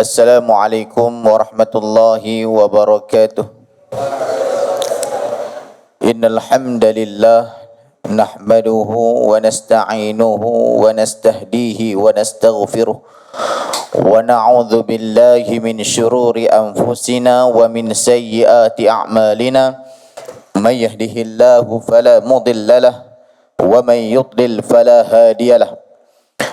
Assalamualaikum warahmatullahi wabarakatuh. Innal hamdalillah nahmaduhu wa nasta'inuhu wa nastahdihi wa nastaghfiruh wa na'udzu billahi min syururi anfusina wa min sayyiati a'malina. May yahdihillahu fala mudilla lahu wa may yudlil fala hadiya lahu.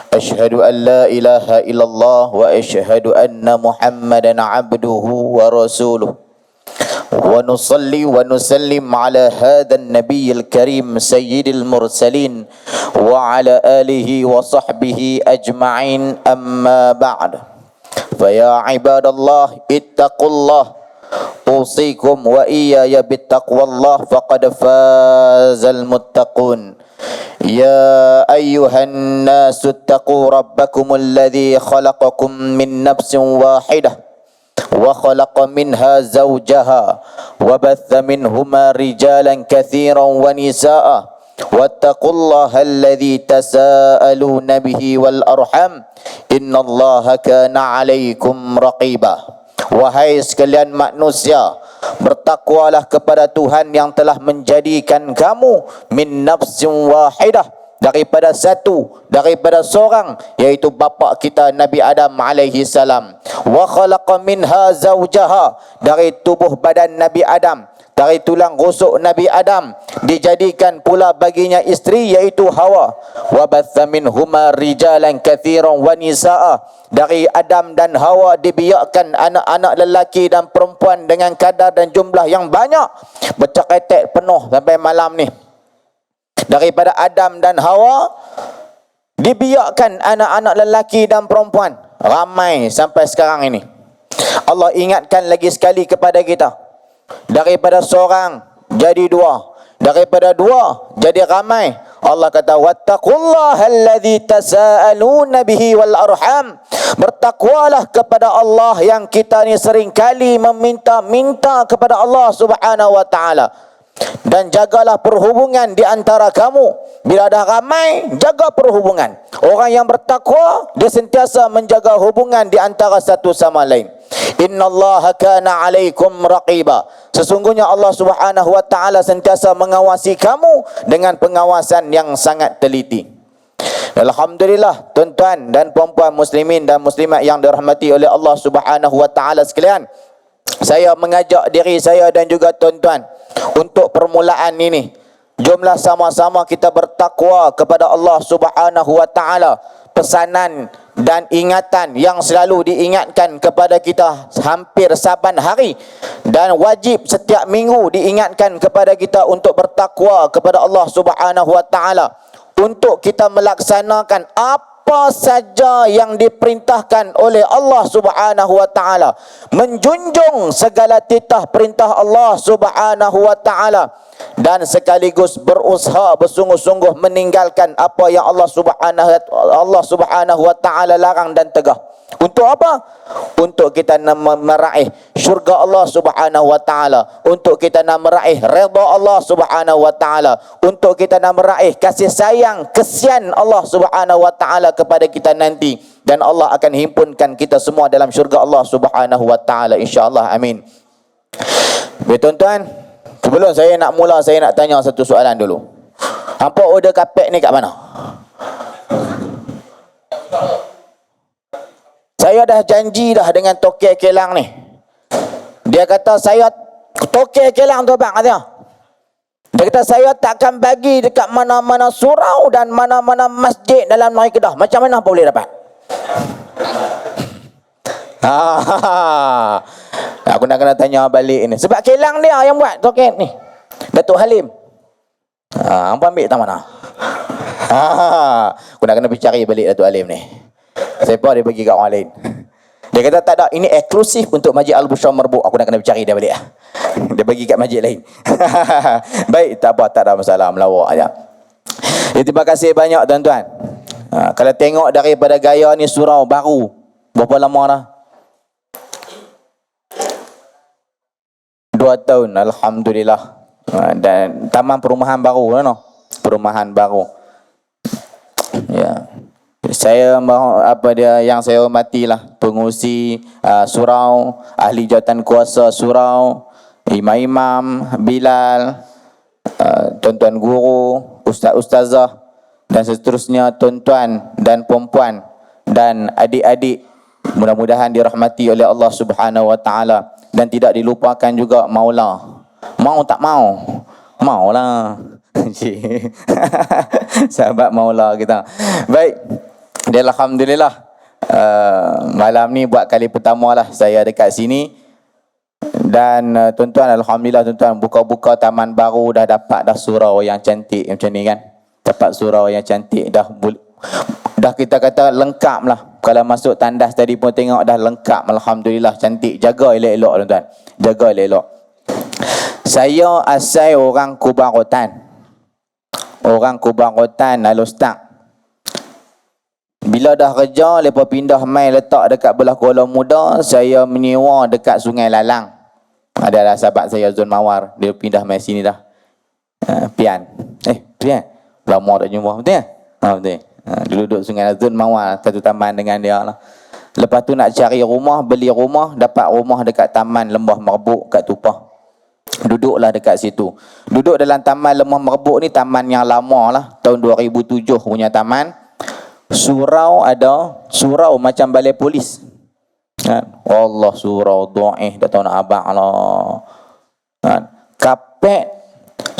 Asyhadu an la ilaha illallah wa asyhadu anna Muhammadan abduhu wa rasuluh. Wa nusalli wa nusallim ala hadzal nabiyil karim sayyidil mursalin wa ala alihi wa sahbihi ajma'in, amma ba'd. Fa ya ibadallah ittaqullah usikum wa iyaya bittaqwallah faqad fazal muttaqun. يا أيها الناس اتقوا ربكم الذي خلقكم من نفس واحدة وخلق منها زوجها وبث منهما رجالا كثيرا ونساء واتقوا الله الذي تساءلون به والأرحام إن الله كان عليكم رقيبا. Wahai sekalian manusia, bertakwalah kepada Tuhan yang telah menjadikan kamu min nafsin wahidah, daripada seorang, yaitu bapa kita Nabi Adam alaihi salam. Wa khalaqa minha zawjaha, dari tubuh badan Nabi Adam, dari tulang rusuk Nabi Adam dijadikan pula baginya isteri, yaitu Hawa. Wa batha minhuma rijalan katsiran wa nisaa, dari Adam dan Hawa dibiakkan anak-anak lelaki dan perempuan dengan kadar dan jumlah yang banyak, bercakap penuh sampai malam ni. Daripada Adam dan Hawa dibiakkan anak-anak lelaki dan perempuan, ramai sampai sekarang ini. Allah ingatkan lagi sekali kepada kita, daripada seorang jadi dua, daripada dua jadi ramai. Allah kata wattaqullaha allazi tasaaluna bihi wal arham, bertakwalah kepada Allah yang kita ni sering kali meminta-minta kepada Allah Subhanahu wa taala, dan jagalah perhubungan di antara kamu. Bila dah ramai, jaga perhubungan. Orang yang bertakwa, dia sentiasa menjaga hubungan di antara satu sama lain. Innallaha kana alaikum raqiba, sesungguhnya Allah Subhanahu wa taala sentiasa mengawasi kamu dengan pengawasan yang sangat teliti. Alhamdulillah, tuan-tuan dan puan-puan muslimin dan muslimat yang dirahmati oleh Allah Subhanahu wa taala sekalian, saya mengajak diri saya dan juga tuan-tuan untuk permulaan ini, jomlah sama-sama kita bertakwa kepada Allah Subhanahu wa taala. Pesanan dan ingatan yang selalu diingatkan kepada kita hampir saban hari, dan wajib setiap minggu diingatkan kepada kita untuk bertakwa kepada Allah Subhanahu wa taala, untuk kita melaksanakan apa saja yang diperintahkan oleh Allah Subhanahu wa taala, menjunjung segala titah perintah Allah Subhanahu wa taala, dan sekaligus berusaha bersungguh-sungguh meninggalkan apa yang Allah Subhanahu wa taala larang dan tegah. Untuk apa? Untuk kita meraih syurga Allah Subhanahu wa taala, untuk kita nak meraih redha Allah Subhanahu wa taala, untuk kita nak meraih kasih sayang, kesian Allah Subhanahu wa taala kepada kita nanti, dan Allah akan himpunkan kita semua dalam syurga Allah Subhanahu wa taala, insya-Allah. Amin. Baik tuan-tuan, sebelum saya nak mula, saya nak tanya satu soalan dulu. Hampa order kapek ni kat mana? Saya dah janji dah dengan Tokek Kelang ni. Dia kata saya, Tokek Kelang tu bang, katanya, dia kata saya takkan bagi dekat mana-mana surau dan mana-mana masjid dalam negeri Kedah. Macam mana boleh dapat? Aku nak kena tanya balik ni. Sebab Kelang dia yang buat Tokek ni, Datuk Halim. Hampa ambil tak mana? Aku nak kena pergi cari balik Datuk Halim ni. Siapa dia bagi kat orang lain. Dia kata tak ada, ini eksklusif untuk Masjid Al-Bushra Merbuk. Aku nak kena cari dia balik. Dia bagi kat masjid lain. Baik, tak apa, tak ada masalah, melawak aja. Terima kasih banyak tuan-tuan. Kalau tengok daripada gaya ni surau baru, berapa lama dah? 2 tahun, alhamdulillah. Dan taman perumahan baru, no? Perumahan baru. Ya. Saya yang saya hormatilah pengurusi surau, ahli jawatan kuasa surau, imam-imam, bilal, tuan-tuan guru, ustaz-ustazah dan seterusnya, tuan-tuan dan puan-puan dan adik-adik, mudah-mudahan dirahmati oleh Allah Subhanahu wa taala. Dan tidak dilupakan juga maula. Mau tak mau? Maulah. Sahabat maula kita. Baik. Dan alhamdulillah malam ni buat kali pertama lah saya dekat sini. Dan tuan-tuan, alhamdulillah tuan-tuan, buka-buka taman baru dah dapat dah surau yang cantik macam ni kan. Dapat surau yang cantik dah kita kata lengkap lah. Kalau masuk tandas tadi pun tengok dah lengkap, alhamdulillah, cantik. Jaga elok-elok tuan-tuan. Jaga elok-elok. Saya asal orang Kubang Rotan. Orang Kubang Rotan Al-Ustaz. Bila dah kerja, lepas pindah mai letak dekat belah Kuala Muda, saya menyewa dekat Sungai Lalang. Adalah sahabat saya Zul Mawar, dia pindah mai sini dah. Pian. Pian. Lama tak jumpa, betul ya? Betul. Dia duduk Sungai Zul Mawar, satu taman dengan dia lah. Lepas tu nak cari rumah, beli rumah, dapat rumah dekat Taman Lembah Merbuk kat Tupah. Duduklah dekat situ. Duduk dalam Taman Lembah Merbuk ni taman yang lama lah, tahun 2007 punya taman. Surau ada, surau macam balai polis. Allah, surau do'eh, tak tahu nak abang lah. Kapek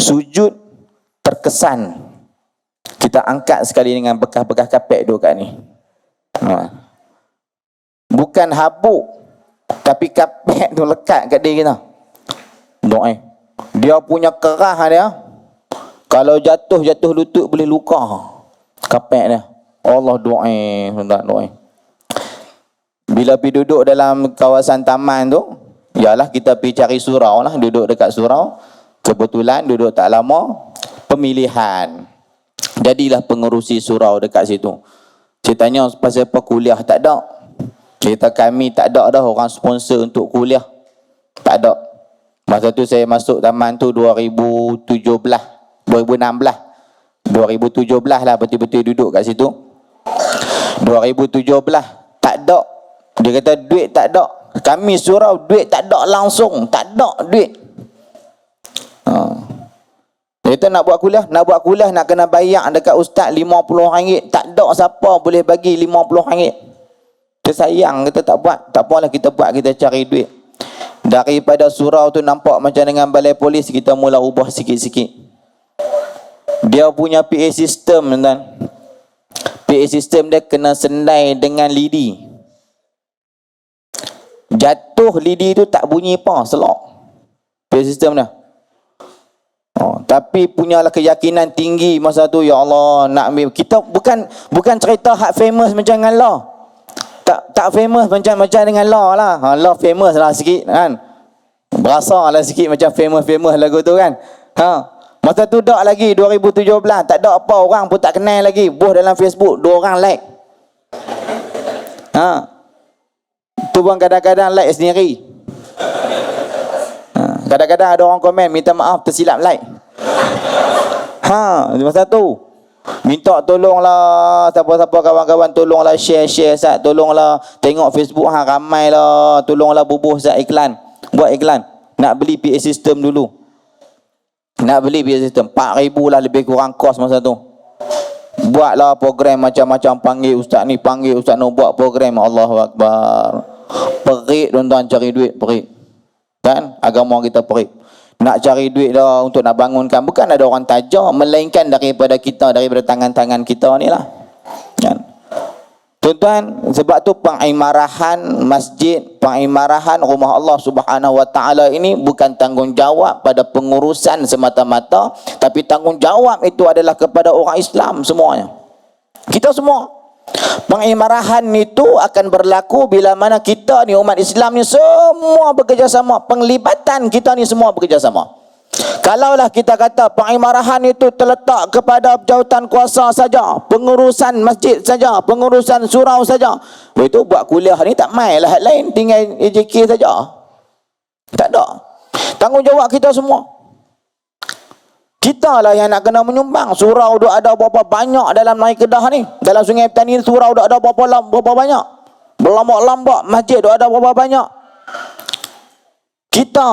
sujud terkesan. Kita angkat sekali dengan bekas-bekas kapek duduk kat ni. Bukan habuk, tapi kapek tu lekat kat diri kita. Do'eh. Dia punya kerah dia, kalau jatuh lutut boleh luka. Kapek dia. Allah, do'eh. Do'eh. Bila pergi duduk dalam kawasan taman tu, yalah kita pergi cari surau lah. Duduk dekat surau. Kebetulan duduk tak lama, pemilihan. Jadilah pengurusi surau dekat situ. Saya tanya pasal apa kuliah, tak ada. Cerita kami tak ada dah orang sponsor untuk kuliah. Tak ada. Masa tu saya masuk taman tu 2016. 2017 lah betul-betul duduk kat situ. 2017 tak ada. Dia kata duit tak ada. Kami surau duit tak ada langsung. Tak ada duit. Dia kata nak buat kuliah nak kena bayar dekat ustaz RM50. Tak ada siapa boleh bagi RM50. Kita sayang, kita tak buat. Tak apalah kita buat, kita cari duit. Daripada surau tu nampak macam dengan balai polis, kita mula ubah sikit-sikit. Dia punya PA system tuan. PA system dia kena sendai dengan lidi. Jatuh lidi tu tak bunyi apa, selok. PA system dia. Tapi punyalah keyakinan tinggi masa tu, ya Allah, nak ambil. Kita bukan cerita hak famous macam dengan Allah. Tak famous macam dengan Allah lah. Allah famous lah sikit kan. Berasa lah sikit macam famous lagu tu kan. Masa tu dak lagi 2017, tak ada apa, orang pun tak kenal lagi. Buh dalam Facebook 2 orang like. Tu pun kadang-kadang like sendiri. Kadang-kadang ada orang komen minta maaf tersilap like. Masa tu minta tolonglah siapa-siapa kawan-kawan, tolonglah share Ustaz, tolonglah tengok Facebook ramai lah, tolonglah bubuh Ustaz iklan. Buat iklan. Nak beli PA system dulu. Nak beli PA system 4,000 lah lebih kurang kos masa tu. Buatlah program macam-macam, panggil Ustaz ni, panggil Ustaz nak buat program. Allahu Akbar. Perit tuan-tuan, cari duit perit. Kan? Agama kita perit. Nak cari duit dah untuk nak bangunkan. Bukan ada orang taja, melainkan daripada kita, daripada tangan-tangan kita ni lah. Kan? Tuan-tuan, sebab tu pengimarahan masjid, pengimarahan rumah Allah Subhanahu wa taala ini bukan tanggungjawab pada pengurusan semata-mata, tapi tanggungjawab itu adalah kepada orang Islam semuanya. Kita semua. Pengimarahan itu akan berlaku bila mana kita ni umat Islam ni semua bekerjasama. Penglibatan kita ni semua bekerjasama. Kalaulah kita kata pengimarahan itu terletak kepada jawatan kuasa saja, pengurusan masjid saja, pengurusan surau saja, itu buat kuliah ni tak main lah lain, tinggal AJK saja. Tak ada. Tanggungjawab kita semua. Kita lah yang nak kena menyumbang. Surau dah ada berapa banyak dalam Naik Kedah ni. Dalam Sungai Petani surau dah ada berapa banyak. berlambak-lambak masjid ada berapa banyak. Kita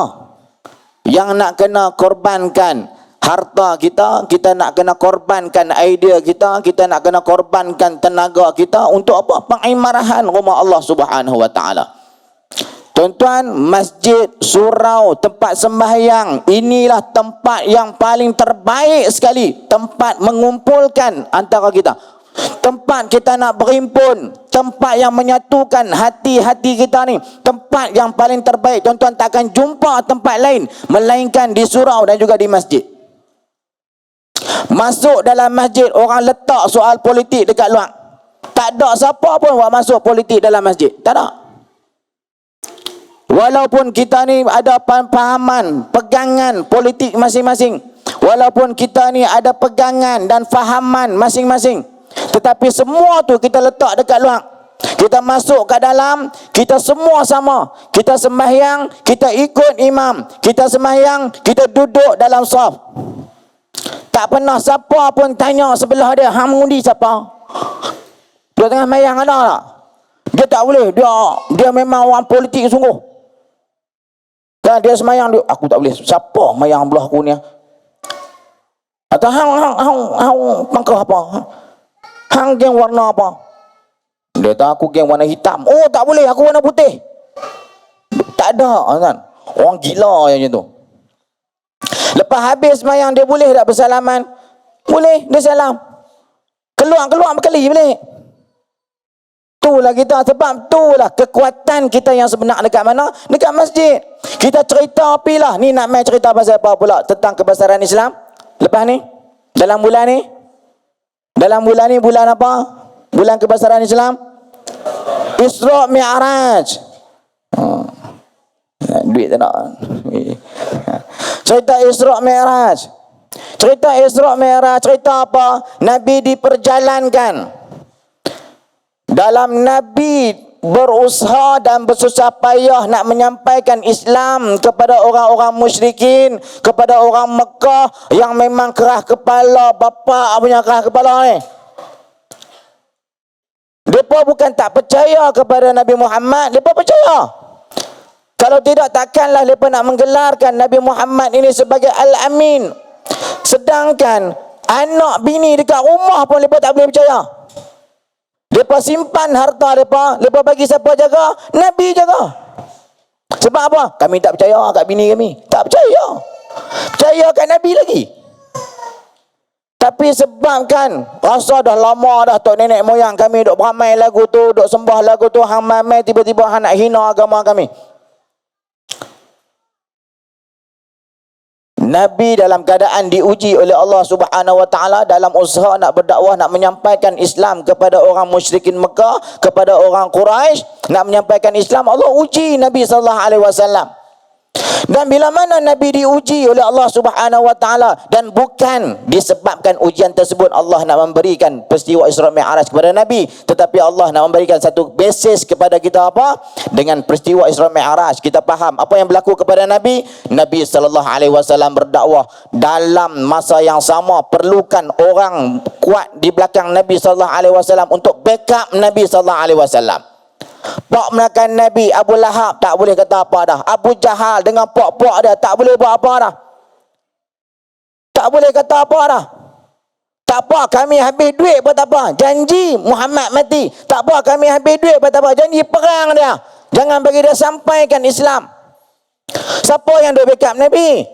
yang nak kena korbankan harta kita, kita nak kena korbankan idea kita, kita nak kena korbankan tenaga kita untuk apa? Pengimarahan rumah Allah Subhanahu wa taala. Tuan-tuan, masjid, surau, tempat sembahyang, inilah tempat yang paling terbaik sekali, tempat mengumpulkan antara kita. Tempat kita nak berhimpun, tempat yang menyatukan hati-hati kita ni, tempat yang paling terbaik. Tuan-tuan takkan jumpa tempat lain melainkan di surau dan juga di masjid. Masuk dalam masjid, orang letak soal politik dekat luar. Tak ada siapa pun buat masuk politik dalam masjid. Tak ada. Walaupun kita ni ada pahaman, pegangan politik masing-masing, walaupun kita ni ada pegangan dan fahaman masing-masing, tetapi semua tu kita letak dekat luar. Kita masuk ke dalam, kita semua sama. Kita sembahyang, kita ikut imam. Kita sembahyang, kita duduk dalam saf. Tak pernah siapa pun tanya sebelah dia, hang mengundi siapa? Dia tengah sembahyang ada tak? Dia tak boleh, dia memang orang politik sungguh. Dan dia sembahyang, aku tak boleh. Siapa sembahyang belah aku ni? Atau hang pangkah apa? Hang geng warna apa? Dia tahu aku geng warna hitam. Oh, tak boleh, aku warna putih. Tak ada kan? Orang gila yang macam tu. Lepas habis sembahyang, dia boleh tak bersalaman? Boleh, dia salam. Keluar berkali balik. Itulah kita, sebab itulah kekuatan kita yang sebenar dekat mana? Dekat masjid. Kita cerita apilah. Ni nak main cerita pasal apa pula? Tentang kebesaran Islam. Lepas ni, dalam bulan ni, bulan apa? Bulan kebesaran Islam? Isra' Mi'raj. Duit tak nak. Cerita Isra' Mi'raj. Cerita apa? Nabi diperjalankan. Dalam Nabi berusaha dan bersusah payah nak menyampaikan Islam kepada orang-orang musyrikin, kepada orang Mekah yang memang kerah kepala, bapa punya kerah kepala ni. Mereka bukan tak percaya kepada Nabi Muhammad, mereka percaya. Kalau tidak, takkanlah mereka nak menggelarkan Nabi Muhammad ini sebagai Al-Amin. Sedangkan anak bini dekat rumah pun mereka tak boleh percaya. Mereka simpan harta mereka bagi siapa jaga? Nabi jaga. Sebab apa? Kami tak percaya kat bini kami. Tak percaya. Percaya kat Nabi lagi. Tapi sebab kan rasa dah lama dah tok nenek moyang kami duk beramai lagu tu, duk sembah lagu tu, hang mai tiba-tiba hang nak hina agama kami. Nabi dalam keadaan diuji oleh Allah Subhanahu wa taala dalam usaha nak berdakwah, nak menyampaikan Islam kepada orang musyrikin Mekah, kepada orang Quraisy, nak menyampaikan Islam, Allah uji Nabi sallallahu alaihi wasallam. Dan bila mana Nabi diuji oleh Allah Subhanahu wa taala, dan bukan disebabkan ujian tersebut Allah nak memberikan peristiwa Isra Mi'raj kepada Nabi, tetapi Allah nak memberikan satu basis kepada kita apa? Dengan peristiwa Isra Mi'raj kita faham apa yang berlaku kepada Nabi. Nabi sallallahu alaihi wasallam berdakwah dalam masa yang sama, perlukan orang kuat di belakang Nabi sallallahu alaihi wasallam untuk backup Nabi sallallahu alaihi wasallam. Pak menakan Nabi, Abu Lahab tak boleh kata apa dah. Abu Jahal dengan pak-pak dia tak boleh buat apa dah. Tak boleh kata apa dah. Tak apa, kami habis duit buat apa? Janji Muhammad mati. Tak apa, kami habis duit buat apa? Janji perang dia. Jangan bagi dia sampaikan Islam. Siapa yang duk backup Nabi?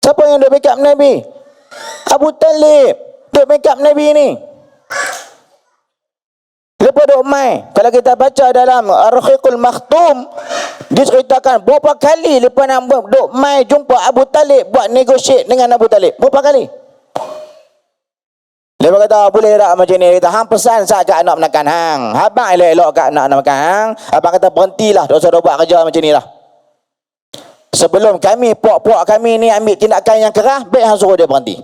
Siapa yang duk backup Nabi? Abu Talib duk backup Nabi ni. Lepas duk mai, kalau kita baca dalam Ar-Rahiqul Makhtum, diceritakan berapa kali lepas nak duk mai jumpa Abu Talib buat negotiate dengan Abu Talib. Berapa kali? Lepas kata boleh tak macam ni, kata hang pesan saja anak menakan hang. Abang elok-elok kat anak menakan hang. Abang kata berhentilah, dosa dah buat kerja macam ni lah. Sebelum kami, puak-puak kami ni ambil tindakan yang keras, baik hang suruh dia berhenti.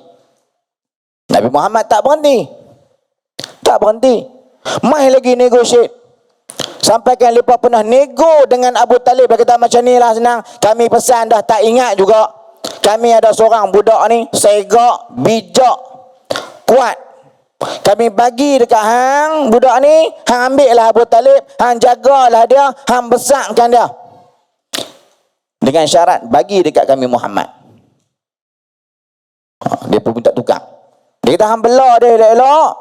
Nabi Muhammad tak berhenti. Tak berhenti. Mai lagi negotiate. Sampaikan mereka pernah nego dengan Abu Talib. Dia kata macam ni lah senang. Kami pesan dah tak ingat juga. Kami ada seorang budak ni segak, bijak, kuat. Kami bagi dekat hang budak ni, hang ambil lah Abu Talib, hang jagalah dia, hang besarkan dia. Dengan syarat bagi dekat kami Muhammad. Dia pun minta tukar. Dia kata hang bela dia elok-elok,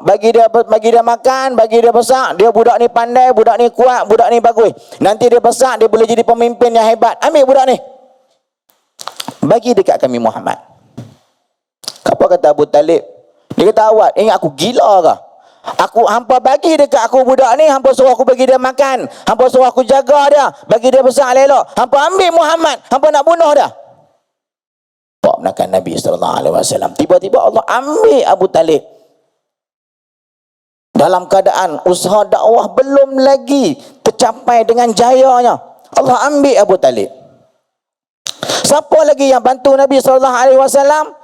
bagi dia makan, bagi dia besar. Dia budak ni pandai, budak ni kuat, budak ni bagus. Nanti dia besar, dia boleh jadi pemimpin yang hebat. Ambil budak ni. Bagi dekat kami Muhammad. Apa kata Abu Talib? Dia kata, awak ingat aku gila ke? Hampa bagi dekat aku budak ni, hampa suruh aku bagi dia makan, hampa suruh aku jaga dia, bagi dia besar elok. Hampa ambil Muhammad, hampa nak bunuh dia. Pak menakan Nabi SAW. Tiba-tiba Allah ambil Abu Talib. Dalam keadaan usaha dakwah belum lagi tercapai dengan jayanya, Allah ambil Abu Talib. Siapa lagi yang bantu Nabi SAW?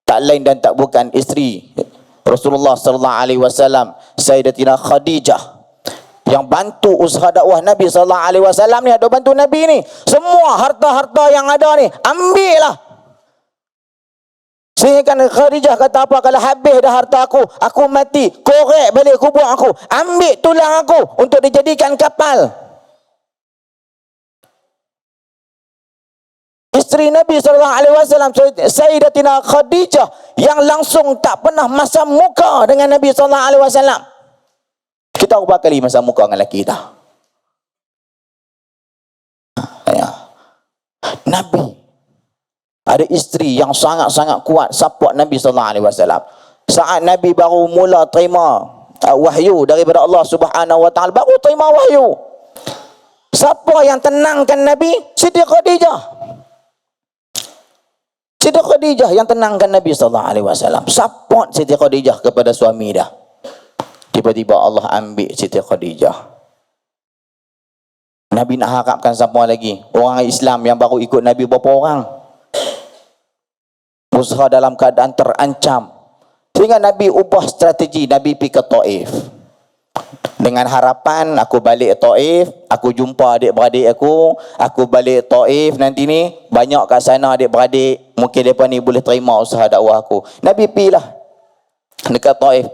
Tak lain dan tak bukan isteri Rasulullah SAW, Sayyidatina Khadijah, yang bantu usaha dakwah Nabi SAW ni. Ada bantu Nabi ni. Semua harta-harta yang ada ni, ambil lah. Sehingga Khadijah kata apa? Kalau habis dah harta aku mati, korek balik kubur aku, ambil tulang aku untuk dijadikan kapal. Isteri Nabi SAW, Sayyidatina Khadijah, yang langsung tak pernah masam muka dengan Nabi SAW. Kita berapa kali masam muka dengan lelaki kita? Nabi ada isteri yang sangat-sangat kuat support Nabi SAW. Saat Nabi baru mula terima wahyu daripada Allah Subhanahu Wa Taala, baru terima wahyu, siapa yang tenangkan Nabi? Siti Khadijah. Siti Khadijah yang tenangkan Nabi SAW. Support Siti Khadijah kepada suami dia. Tiba-tiba Allah ambil Siti Khadijah. Nabi nak harapkan siapa lagi? Orang Islam yang baru ikut Nabi berapa orang? Usaha dalam keadaan terancam. Sehingga Nabi ubah strategi. Nabi pergi ke Taif. Dengan harapan aku balik Taif, aku jumpa adik-beradik aku balik Taif nanti ni, banyak kat sana adik-beradik, mungkin mereka ni boleh terima usaha dakwah aku. Nabi pergilah dekat Taif.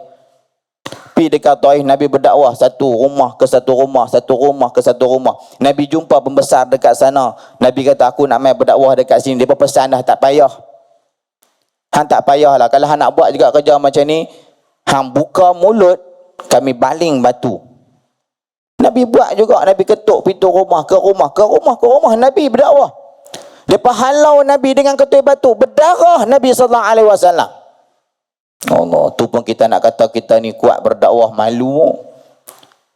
Pergi dekat Taif, Nabi berdakwah satu rumah ke satu rumah, satu rumah ke satu rumah. Nabi jumpa pembesar dekat sana. Nabi kata, aku nak main berdakwah dekat sini. Dia pesan dah, tak payah. Hang tak payahlah. Kalau hang nak buat juga kerja macam ni, hang buka mulut, kami baling batu. Nabi buat juga. Nabi ketuk pintu rumah ke rumah ke rumah ke rumah. Nabi berdakwah. Lepas halau Nabi dengan ketuk batu, berdarah Nabi SAW. Allah, tu pun kita nak kata kita ni kuat berdakwah, malu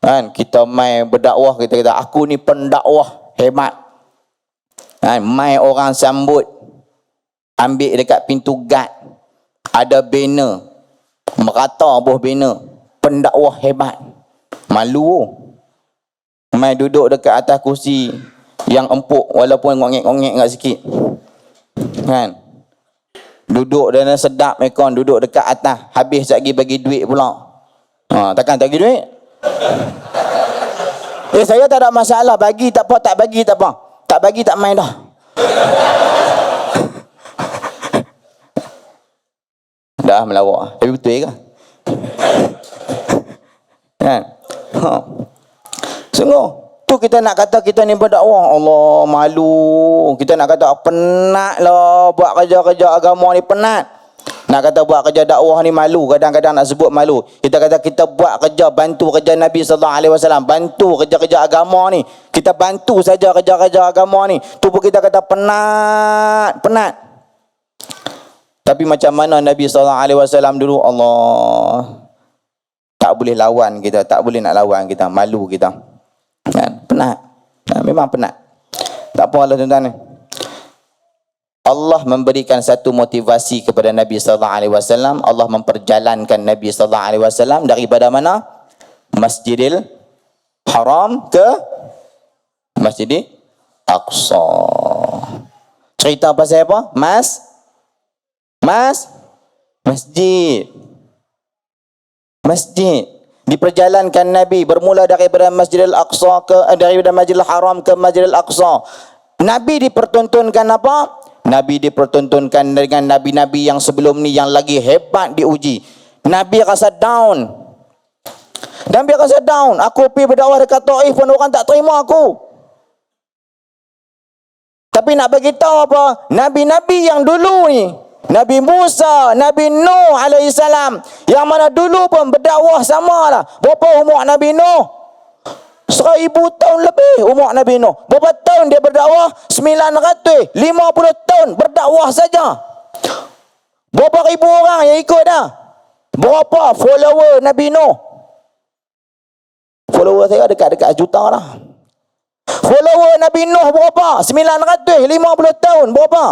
kan? Kita main berdakwah, kita kata aku ni pendakwah hebat kan? Mai orang sambut, ambil dekat pintu guard ada banner, merata buah banner, pendakwah hebat. Malu. Mai duduk dekat atas kursi yang empuk walaupun ngongek-ngongek enggak sikit. Kan? Duduk dan sedap mekon, duduk dekat atas, habis lagi bagi duit pula. Takkan tak bagi duit? Saya tak ada masalah, bagi tak apa, tak bagi tak apa. Tak bagi tak main dah. Dah melawak. Tapi betul ke? Kan? Sungguh, tu kita nak kata kita ni berdakwah, Allah malu. Kita nak kata penat lah buat kerja-kerja agama ni, penat. Nak kata buat kerja dakwah ni malu, kadang-kadang nak sebut malu. Kita kata kita buat kerja, bantu kerja Nabi SAW, bantu kerja-kerja agama ni. Kita bantu saja kerja-kerja agama ni. Tu pun kita kata penat, penat. Tapi macam mana Nabi SAW dulu, Allah, tak boleh lawan kita, tak boleh nak lawan kita, malu kita. Kan? Penat. Memang penat. Tak apalah tuan-tuan. Allah memberikan satu motivasi kepada Nabi SAW. Allah memperjalankan Nabi SAW daripada mana? Masjidil Haram ke Masjidil Aqsa. Cerita pasal apa? Masjid. Diperjalankan Nabi bermula daripada Masjidil Aqsa daripada Masjidil Haram ke Masjidil Aqsa. Nabi dipertontonkan apa? Nabi dipertontonkan dengan nabi-nabi yang sebelum ni yang lagi hebat diuji. Nabi rasa down. Nabi rasa down. Aku pergi berdakwah dekat Taif pun orang tak terima aku. Tapi nak bagi tahu apa? Nabi-nabi yang dulu ni, Nabi Musa, Nabi Nuh alaihissalam, yang mana dulu pun berdakwah samalah. Berapa umur Nabi Nuh? 1000 tahun lebih umur Nabi Nuh. Berapa tahun dia berdakwah? 950 tahun berdakwah saja. Berapa ribu orang yang ikut dah? Berapa follower Nabi Nuh? Follower saya dekat-dekat juta lah. Follower Nabi Nuh berapa? 950 tahun berapa?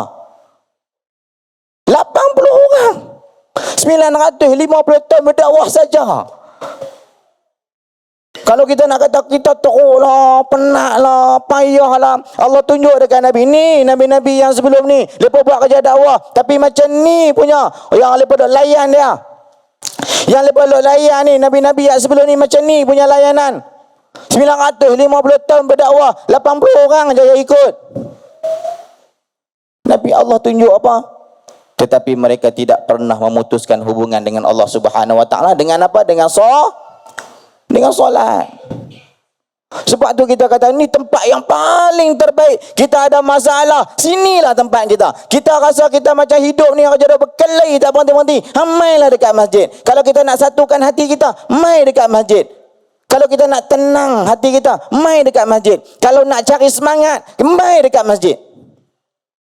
80 orang. 950 tahun berdakwah saja. Kalau kita nak kata kita teruk lah, penat lah, payah lah, Allah tunjuk dekat Nabi ni, Nabi-Nabi yang sebelum ni, mereka buat kerja dakwah, tapi macam ni punya, yang mereka duk layan dia. Yang mereka duk layan ni, Nabi-Nabi yang sebelum ni macam ni punya layanan. 950 tahun berdakwah, 80 orang je yang ikut. Nabi Allah tunjuk apa? Tetapi mereka tidak pernah memutuskan hubungan dengan Allah Subhanahu Wa Taala dengan apa? Dengan solat. Sebab tu kita kata ni tempat yang paling terbaik. Kita ada masalah, sinilah tempat kita. Kita rasa kita macam hidup ni kerja dah berkelahi tak berhenti-henti. Mailah dekat masjid. Kalau kita nak satukan hati kita, mai dekat masjid. Kalau kita nak tenang hati kita, mai dekat masjid. Kalau nak cari semangat, mai dekat masjid.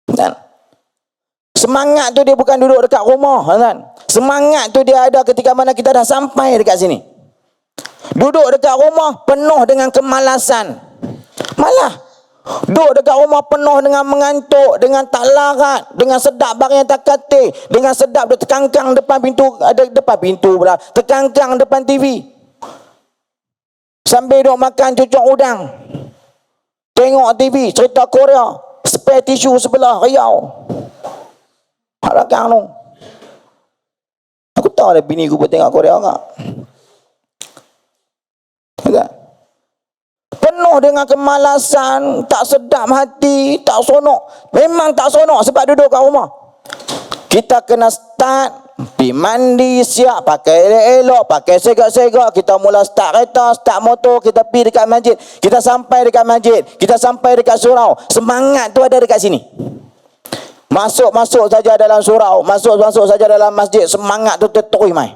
Kan? Semangat tu dia bukan duduk dekat rumah, kan? Semangat tu dia ada ketika mana kita dah sampai dekat sini. Duduk dekat rumah penuh dengan kemalasan. Malah duduk dekat rumah penuh dengan mengantuk, dengan tak larat, dengan sedap barang yang tak kate, dengan sedap duk terkangkang depan pintu, ada depan pintu pula, terkangkang depan TV. Sambil duk makan cucuk udang, tengok TV, cerita Korea, spare tisu sebelah riau. Harakang tu. Aku tahu ada bini aku pun tengok Korea tak? Penuh dengan kemalasan, tak sedap hati, tak sonok. Memang tak sonok sebab duduk kat rumah. Kita kena start, pergi mandi, siap, pakai elok-elok, pakai segak-segak. Kita mula start kereta, start motor, kita pergi dekat masjid. Kita sampai dekat masjid, kita sampai dekat surau. Semangat tu ada dekat sini. Masuk-masuk saja dalam surau, masuk-masuk saja dalam masjid, semangat tu terus mai.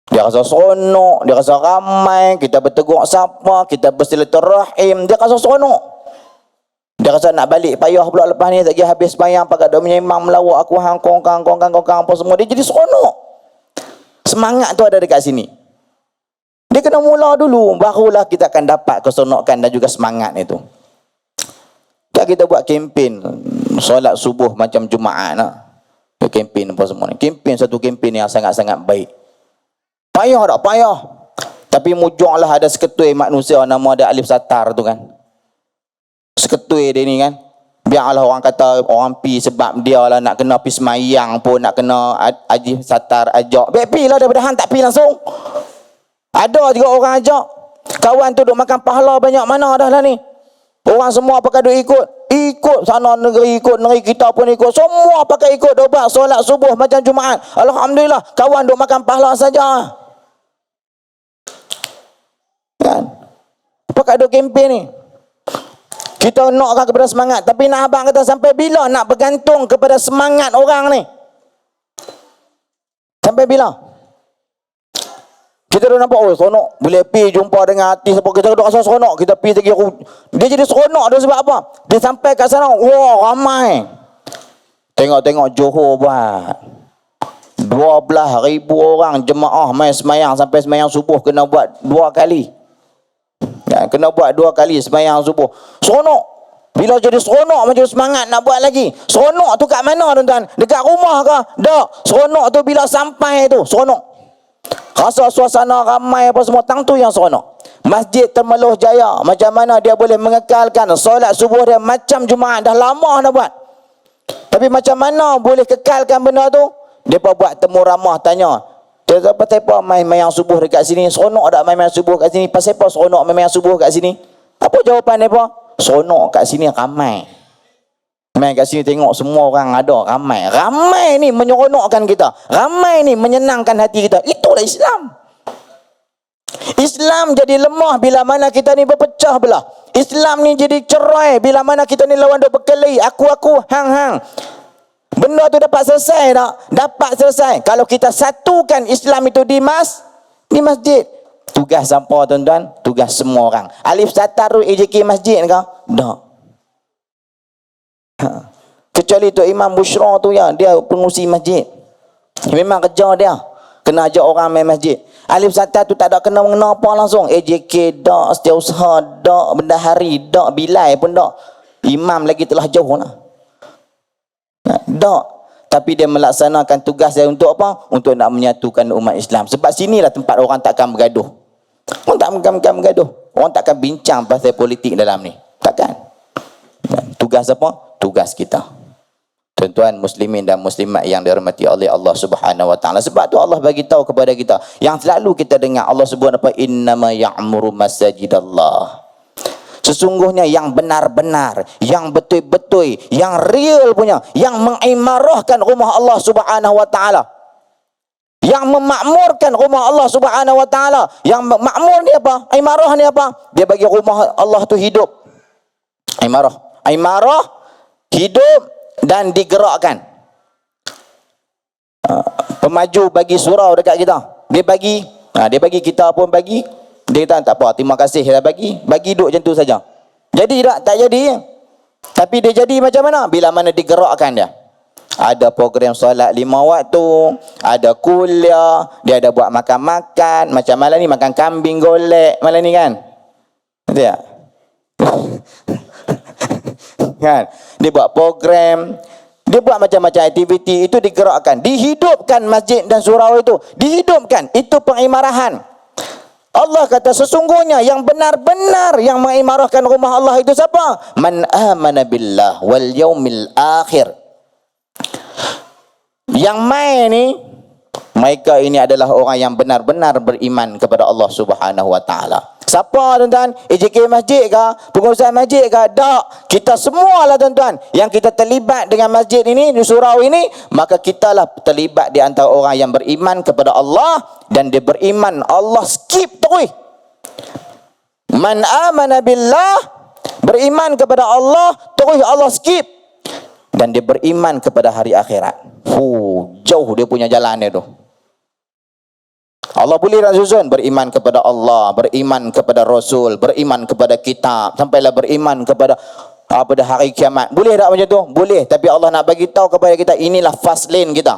Dia rasa seronok, dia rasa ramai, kita bertegur sapa, kita bersilaturahim, dia rasa seronok. Dia rasa nak balik payah pula lepas ni, tak kira habis bayang pakat dak menyimang melawak aku hang kong apa semua, dia jadi seronok. Semangat tu ada dekat sini. Dia kena mula dulu, barulah kita akan dapat keseronokan dan juga semangat itu. Kita buat kempen solat subuh macam Jumaat lah. Kempen apa semua ni. Kempen satu kempen yang sangat-sangat baik. Payah tak? Payah. Tapi mujurlah ada seketui manusia nama dia Alif Satar tu kan. Seketui dia ni kan. Biarlah orang kata orang pi sebab dia lah nak kena pi semayang pun, nak kena Alif Satar ajak. Baik pi lah daripada hang tak pi langsung. Ada juga orang ajak. Kawan tu duk makan pahala banyak mana dah lah ni. Orang semua pakai duk ikut sana negeri, ikut negeri kita pun ikut, semua pakai ikut dobat solat subuh macam Jumaat. Alhamdulillah, kawan duk makan pahala saja. Kan? Pakai duk kempen ni. Kita nakkan kepada semangat, tapi nak abang kata sampai bila nak bergantung kepada semangat orang ni? Sampai bila? Kita dah nampak, oh seronok, boleh pergi jumpa dengan artis apa, kita dah rasa seronok, kita pergi lagi. Dia jadi seronok dia sebab apa? Dia sampai kat sana, wah ramai. Tengok-tengok Johor buat 12,000 orang jemaah main semayang sampai semayang subuh kena buat 2 kali. Ya, kena buat 2 kali semayang subuh. Seronok. Bila jadi seronok macam semangat nak buat lagi. Seronok tu kat mana tuan-tuan? Dekat rumah ke? Tak. Seronok tu bila sampai tu, seronok. Rasa suasana ramai apa semua, tang tu yang seronok. Masjid Temeloh Jaya, macam mana dia boleh mengekalkan solat subuh dia macam Jumaat, dah lama dah buat. Tapi macam mana boleh kekalkan benda tu? Depa buat temu ramah tanya. Dia kata pasal apa main-main subuh dekat sini? Seronok tak main-main subuh kat sini? Pasal apa seronok main-main subuh kat sini? Apa jawapan depa? Seronok kat sini ramai. Main kat sini tengok semua orang ada, ramai. Ramai ni menyeronokkan kita. Ramai ni menyenangkan hati kita. Itulah Islam. Islam jadi lemah bila mana kita ni berpecah belah. Islam ni jadi cerai bila mana kita ni lawan duk berkelahi. Aku, hang. Benda tu dapat selesai tak? Dapat selesai. Kalau kita satukan Islam itu di masjid. Tugas siapa tuan-tuan? Tugas semua orang. Alif Satar EJK masjid ke? Tak. Kecuali tu Imam Bushra tu ya, dia pengurusi masjid. Memang kerja dia kena ajak orang main masjid. Alif Satar tu tak ada kena-mengena apa langsung. AJK dak, Setiausaha dak, Bendahari dak, Bilal pun dak. Imam lagi telah jauh lah. Dak. Tapi dia melaksanakan tugas dia untuk apa? Untuk nak menyatukan umat Islam. Sebab sinilah tempat orang takkan bergaduh. Orang takkan bergaduh. Orang takkan bincang pasal politik dalam ni. Takkan. Tugas apa? Tugas kita. Tuan-tuan muslimin dan muslimat yang dirahmati oleh Allah Subhanahu wa taala. Sebab tu Allah bagi tahu kepada kita, yang selalu kita dengar Allah sebut apa? Innama ya'muru masajidallah. Sesungguhnya yang benar-benar, yang betul-betul, yang real punya, yang mengimarahkan rumah Allah Subhanahu wa taala, yang memakmurkan rumah Allah Subhanahu wa taala. Yang makmur ni apa? Imarah ni apa? Dia bagi rumah Allah tu hidup. Imarah hidup dan digerakkan. Pemaju bagi surau dekat kita. Dia bagi kita pun bagi. Dia kata tak apa, terima kasih dah bagi duduk macam tu saja. Jadi tak jadi. Tapi dia jadi macam mana? Bila mana digerakkan dia. Ada program solat 5 waktu, ada kuliah, dia ada buat makan-makan. Macam malam ni makan kambing golek malam ni kan. Betul tak? Kan? Dia buat program, dia buat macam-macam aktiviti, itu digerakkan, dihidupkan masjid dan surau itu, dihidupkan. Itu pengimarahan. Allah kata sesungguhnya yang benar-benar yang mengimarahkan rumah Allah itu siapa? Man amana billah wal yaumil akhir. Yang main ni, mereka ini adalah orang yang benar-benar beriman kepada Allah Subhanahu wa taala. Siapa tuan-tuan? EJK masjid ke? Pengurusan masjid ke? Tak. Kita semualah tuan-tuan yang kita terlibat dengan masjid ini, di surau ini, maka kitalah terlibat di antara orang yang beriman kepada Allah, dan dia beriman Allah skip terus. Man amana billah, beriman kepada Allah, terus Allah skip. Dan dia beriman kepada hari akhirat. Jauh dia punya jalan dia tu. Allah boleh nak susun beriman kepada Allah, beriman kepada Rasul, beriman kepada kitab, sampailah beriman kepada pada hari kiamat. Boleh tak macam tu? Boleh. Tapi Allah nak bagi tahu kepada kita, inilah fast lane kita.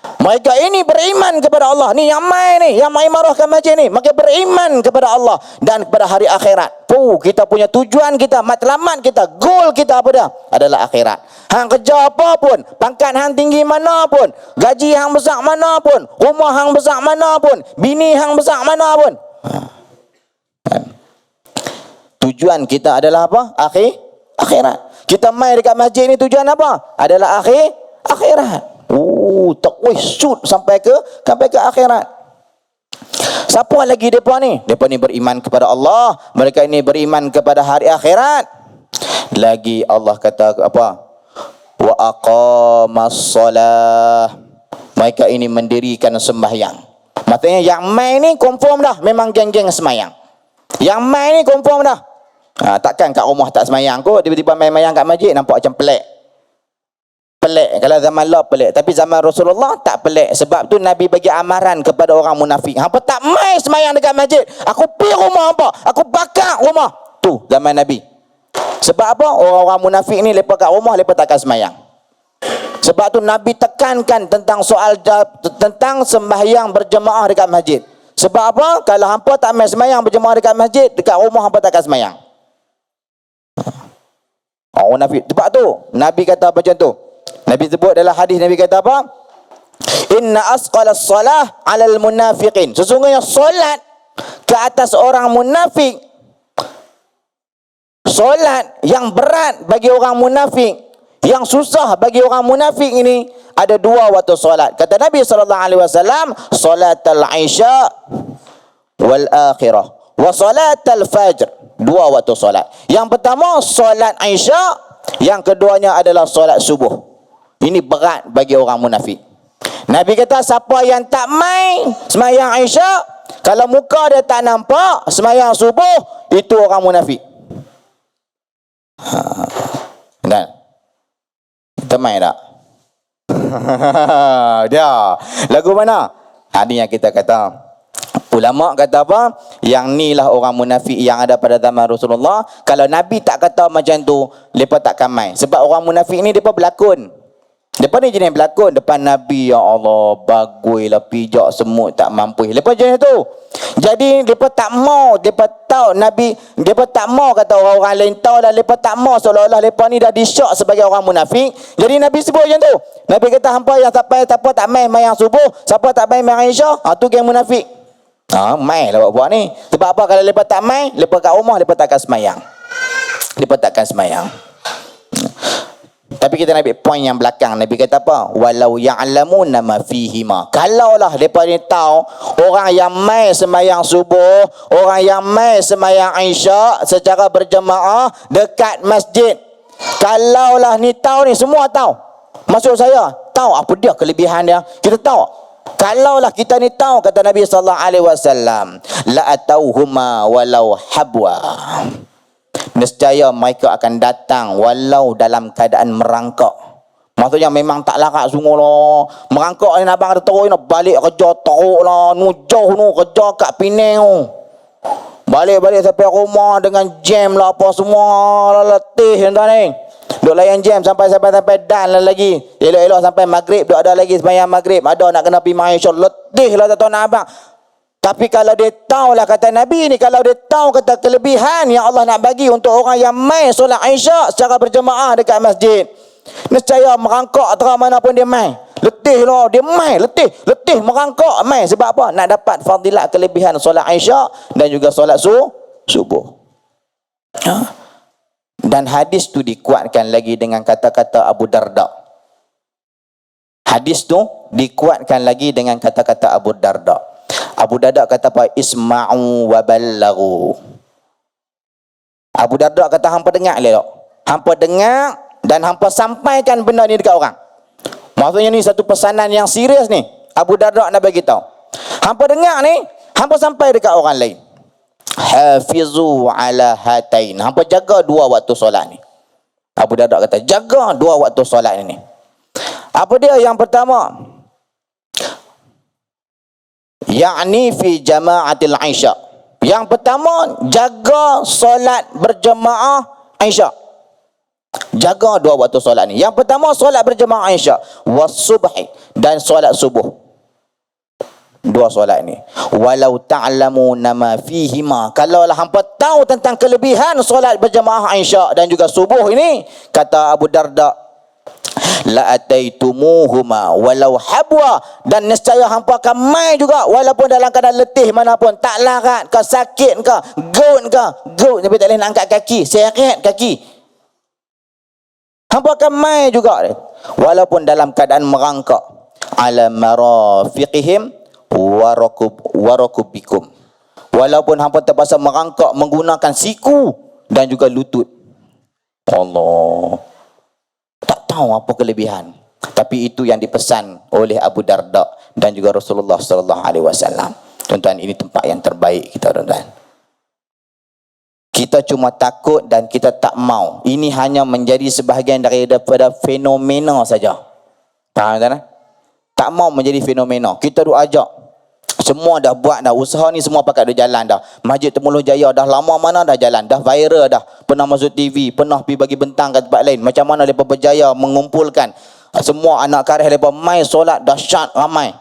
Mereka ini beriman kepada Allah. Ni yang main ni, yang mengimarahkan masjid ni, maka beriman kepada Allah dan kepada hari akhirat. Kita punya tujuan kita, matlamat kita, goal kita apa dia? Adalah akhirat. Hang kerja apa pun, pangkat hang tinggi mana pun, gaji hang besar mana pun, rumah hang besar mana pun, bini hang besar mana pun, tujuan kita adalah apa? Akhirat. Kita main dekat masjid ni tujuan apa? Adalah akhirat. Tak shoot sampai ke akhirat. Siapa lagi depa ni? Depa ni beriman kepada Allah, mereka ini beriman kepada hari akhirat. Lagi Allah kata apa? Wa aqamas salah. Mereka ini mendirikan sembahyang. Maksudnya yang main ni confirm dah memang geng-geng sembahyang. Yang main ni confirm dah. Takkan kat rumah tak sembahyang kot, tiba-tiba main-main kat masjid nampak macam pelik. Kalau zaman Allah pelik, tapi zaman Rasulullah tak pelik. Sebab tu Nabi bagi amaran kepada orang munafik. Hampa tak mai sembahyang dekat masjid, aku pergi rumah hampa, aku bakar rumah. Tu zaman Nabi. Sebab apa? Orang-orang munafik ni lepas kat rumah, lepas takkan sembahyang. Sebab tu Nabi tekankan tentang soal tentang sembahyang berjemaah dekat masjid. Sebab apa? Kalau hampa tak mai sembahyang berjemaah dekat masjid, dekat rumah hampa takkan sembahyang. Orang munafik. Sebab tu Nabi kata macam tu. Nabi sebut dalam hadis, Nabi kata apa? Inna asqalas salah 'alal munafiqin. Sesungguhnya solat ke atas orang munafik, solat yang berat bagi orang munafik, yang susah bagi orang munafik ini, ada 2 waktu solat. Kata Nabi SAW, salatul isya wal akhirah wa salatul fajr. 2 waktu solat. Yang pertama solat isya, Yang keduanya adalah solat subuh. Ini berat bagi orang munafik. Nabi kata siapa yang tak mai semayang Isyak, kalau muka dia tak nampak semayang subuh, itu orang munafik. Dan kita main tak? Dia lagu mana? Ada yang kita kata, ulama kata apa? Yang ni lah orang munafik yang ada pada zaman Rasulullah. Kalau Nabi tak kata macam tu, mereka takkan main. Sebab orang munafik ni mereka berlakon. Mereka ni jenis berlakon depan Nabi. Ya Allah, bagui lah pijak semut tak mampu. Mereka jenis tu. Jadi mereka tak mau, mereka tahu Nabi, mereka tak mau kata orang-orang lain tahu, dan mereka tak mau seolah-olah mereka ni dah disyak sebagai orang munafik. Jadi Nabi sebut macam tu. Nabi kata hampa yang siapa tak main mayang subuh, siapa tak main mayang Isyak, tu geng munafik. Main lah buat ni. Sebab apa? Kalau mereka tak main, mereka kat rumah, mereka takkan semayang. Mereka takkan semayang. Tapi kita nak ambil poin yang belakang. Nabi kata apa? Walau ya'lamuna ma fihima. Kalaulah mereka ni tahu orang yang mai semayang subuh, orang yang mai semayang Isyak secara berjemaah dekat masjid. Kalaulah ni tahu ni, semua tahu. Maksud saya, tahu apa dia kelebihan dia. Kita tahu. Kalaulah kita ni tahu, kata Nabi sallallahu alaihi wasallam, la atauhuma walau habwa. Nescaya mereka akan datang walau dalam keadaan merangkak. Maksudnya memang tak larat sungguh lah. Merangkak ni abang kata teruk ni, balik kerja teruk lah. Jauh ni kerja kat Penang tu. Balik sampai rumah dengan jam lah apa semua. Letih tuan ni. Duk layan jam sampai dan lah lagi. Elok-elok sampai maghrib, duk ada lagi sembahyang maghrib. Ada nak kena pergi Malaysia. Letih lah tuan abang. Tapi kalau dia tahu lah, kata Nabi ni, kalau dia tahu kata kelebihan yang Allah nak bagi untuk orang yang mai solat Isyak secara berjemaah dekat masjid, nescaya merangkak terang mana pun dia mai. Letih lah, dia mai, letih merangkak mai. Sebab apa? Nak dapat fadilat kelebihan solat Isyak dan juga solat subuh. Dan hadis tu dikuatkan lagi dengan kata-kata Abu Darda. Hadis tu dikuatkan lagi dengan kata-kata Abu Darda. Abu Darda kata apa? Isma'u wa ballaghu. Abu Darda kata hampa dengar elok. Hampa dengar dan hampa sampaikan benda ni dekat orang. Maksudnya ni satu pesanan yang serius ni. Abu Darda nak bagi tahu. Hampa dengar ni, hampa sampai dekat orang lain. Hafizu ala hatain. Hampa jaga dua waktu solat ni. Abu Darda kata jaga dua waktu solat ni. Apa dia? Yang pertama, yakni fi jama'atil Isyak. Yang pertama, jaga solat berjemaah Isyak. Jaga dua waktu solat ni. Yang pertama, solat berjemaah Isyak. Wasubhi, dan solat subuh. Dua solat ni. Walau ta'lamuna ma fihima. Kalaulah hampa tahu tentang kelebihan solat berjemaah Isyak dan juga subuh ini, kata Abu Darda, la ataitumuhuma walau habwa, dan nescaya hampa akan mai juga walaupun dalam keadaan letih manapun, tak larat ke, sakit ke, gout tapi tak boleh nak angkat kaki, seret kaki, hampa akan mai juga walaupun dalam keadaan merangkak. Ala marafiqihim warakubikum, walaupun hampa terpaksa merangkak menggunakan siku dan juga lutut. Allah tahu apa kelebihan, tapi itu yang dipesan oleh Abu Darda dan juga Rasulullah sallallahu alaihi wasallam. Tuan-tuan, ini tempat yang terbaik kita, tuan-tuan. Kita cuma takut dan kita tak mau. Ini hanya menjadi sebahagian daripada fenomena saja. Faham tuan? Tak mau menjadi fenomena. Kita duk ajak. Semua dah buat dah. Usaha ni semua pakat dah jalan dah. Masjid Temuloh Jaya dah lama mana dah jalan. Dah viral dah. Pernah masuk TV. Pernah pergi bagi bentang kat tempat lain. Macam mana mereka berjaya mengumpulkan semua anak karih mereka mai solat dahsyat ramai.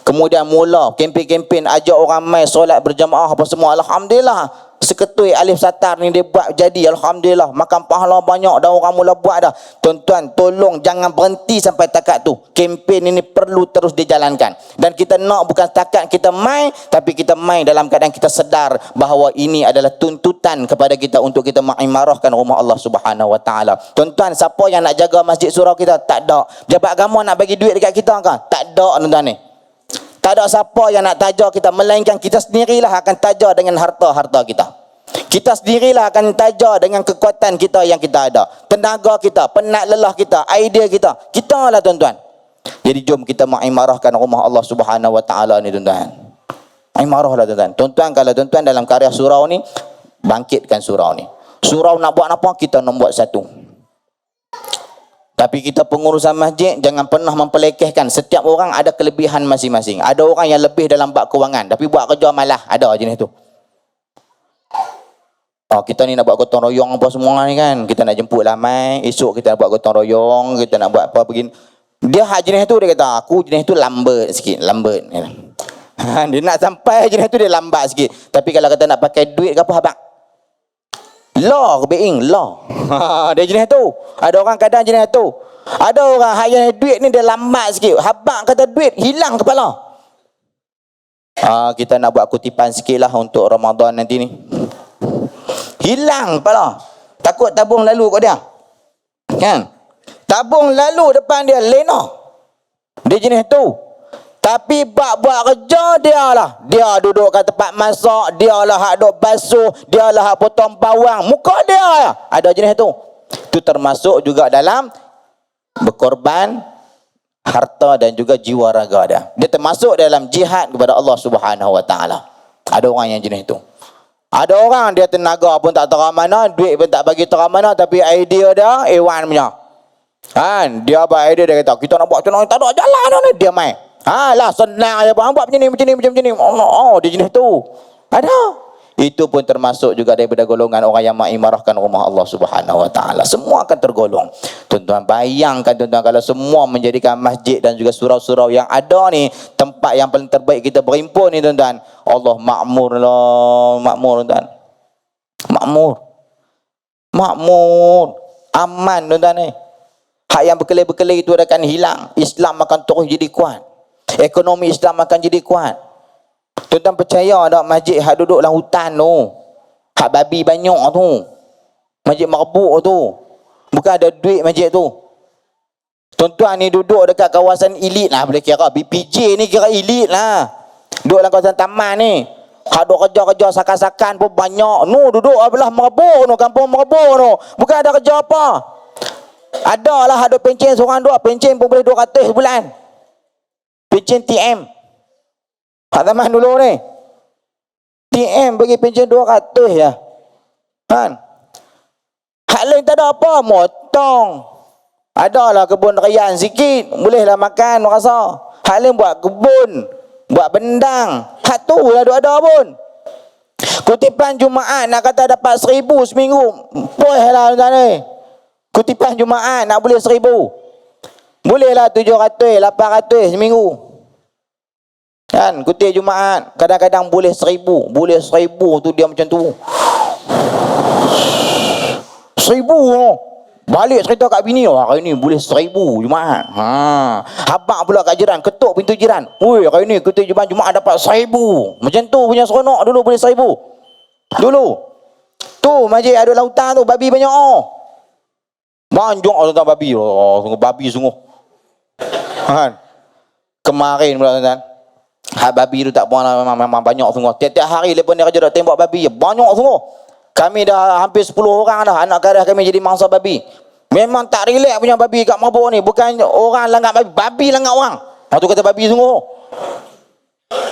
Kemudian mula kempen-kempen ajak orang mai solat berjamaah apa semua. Alhamdulillah. Seketui alif satar ni dia buat jadi. Alhamdulillah. Makan pahala banyak dah orang mula buat dah. Tuan-tuan, tolong jangan berhenti sampai takat tu. Kempen ini perlu terus dijalankan. Dan kita nak bukan setakat kita mai, tapi kita mai dalam keadaan kita sedar bahawa ini adalah tuntutan kepada kita untuk kita mengimarahkan rumah Allah Subhanahu Wa Taala. Tuan-tuan, siapa yang nak jaga masjid surau kita? Tak ada. Jabat agama nak bagi duit dekat kita ke? Tak ada, tuan-tuan ni. Tak ada siapa yang nak taja kita, melainkan kita sendirilah akan taja dengan harta-harta kita. Kita sendirilah akan taja dengan kekuatan kita yang kita ada. Tenaga kita, penat lelah kita, idea kita. Kita lah tuan-tuan. Jadi jom kita mengimarahkan rumah Allah Subhanahu Wa Taala ni tuan-tuan. Imarah lah tuan-tuan. Tuan-tuan kalau tuan-tuan dalam karya surau ni, bangkitkan surau ni. Surau nak buat apa, kita nak buat satu. Tapi kita pengurusan masjid jangan pernah mempelekehkan. Setiap orang ada kelebihan masing-masing. Ada orang yang lebih dalam bab kewangan, tapi buat kerja malah. Ada jenis tu. Oh, kita ni nak buat gotong royong apa semua ni kan. Kita nak jemput lamai, esok kita nak buat gotong royong, kita nak buat apa begini. Dia hak jenis tu, dia kata aku jenis tu lambat sikit, lambat. Dia nak sampai jenis tu dia lambat sikit. Tapi kalau kata nak pakai duit ke apa abang? Law ke being law. Dia jenis tu. Ada orang kadang jenis tu. Ada orang hak jenis duit ni dia lambat sikit. Habang kata duit hilang kepala. Kita nak buat kutipan sikit lah untuk Ramadan nanti ni. Hilang kepala. Takut tabung lalu kat dia. Kan? Tabung lalu depan dia lena. Dia jenis tu. Tapi buat kerja dia lah. Dia duduk kat tempat masak, dia lah hak duk basuh, dia lah hak potong bawang. Muka dia lah. Ada jenis tu. Itu termasuk juga dalam berkorban harta dan juga jiwa raga dia. Dia termasuk dalam jihad kepada Allah Subhanahu Wa Taala. Ada orang yang jenis tu. Ada orang dia tenaga pun tak tahu mana, duit pun tak bagi tahu mana, tapi idea dia A1 punya. Kan? Dia buat idea, dia kata kita nak buat macam mana, tak ada jalan ni, dia main. Lah senang aja buat macam ni. Oh, dia jenis tu. Ada. Itu pun termasuk juga daripada golongan orang yang mengimarahkan rumah Allah Subhanahu Wa Taala. Semua akan tergolong. Tuan-tuan bayangkan tuan-tuan kalau semua menjadikan masjid dan juga surau-surau yang ada ni tempat yang paling terbaik kita berhimpun ni tuan-tuan. Allah makmur lah, makmur tuan. Makmur. Aman tuan-tuan ni. Hak yang berkelai-berkelai itu akan hilang. Islam akan terus jadi kuat. Ekonomi Islam akan jadi kuat. Tuan-tuan percaya tak masjid hak duduk dalam hutan tu, hak babi banyak tu, masjid merbuk tu, bukan ada duit masjid tu. Tuan-tuan ni duduk dekat kawasan elit lah, boleh kira BPJ ni kira elit lah. Duduk dalam kawasan taman ni, hak duk kerja-kerja sakan-sakan pun banyak. Nu duduk belah merbuk tu, kampung merbuk tu, bukan ada kerja apa. Ada lah hak duk pencen seorang dua, pencen pun boleh 200 bulan. Pencen TM. Hak zaman dulu ni. TM bagi pencen 200 ya. Kan? Hak lain tak ada apa, motong. Adalah kebun rayan sikit, bolehlah makan rasa. Hak lain buat kebun, buat bendang. Hak tu lah ada pun. Kutipan Jumaat nak kata dapat 1000 seminggu. Bolehlah tuan ni. Kutipan Jumaat nak boleh 1000. Bolehlah 700, 800 seminggu. Kan, kutip Jumaat kadang-kadang boleh 1000. Boleh 1000 tu dia macam tu. 1000 tu. Balik cerita kat bini, hari ni boleh 1000 Jumaat. Habaq pula kat jiran, ketuk pintu jiran. Oi, hari ni kutip Jumaat dapat 1000. Macam tu punya seronok dulu boleh 1000. Dulu. Tu masjid ada lautan tu, babi banyak Banyak tentang babi. Sungguh babi sungguh. Kan? Kemarin pula tuan-tuan. Hak babi tu tak puan memang banyak semua. Tiap-tiap hari lepas dia kerja dah tembak babi. Banyak semua. Kami dah hampir 10 orang dah. Anak karah kami jadi mangsa babi. Memang tak relax punya babi kat mabuk ni. Bukan orang langgar babi. Babi langgar orang. Tu kata babi sungguh.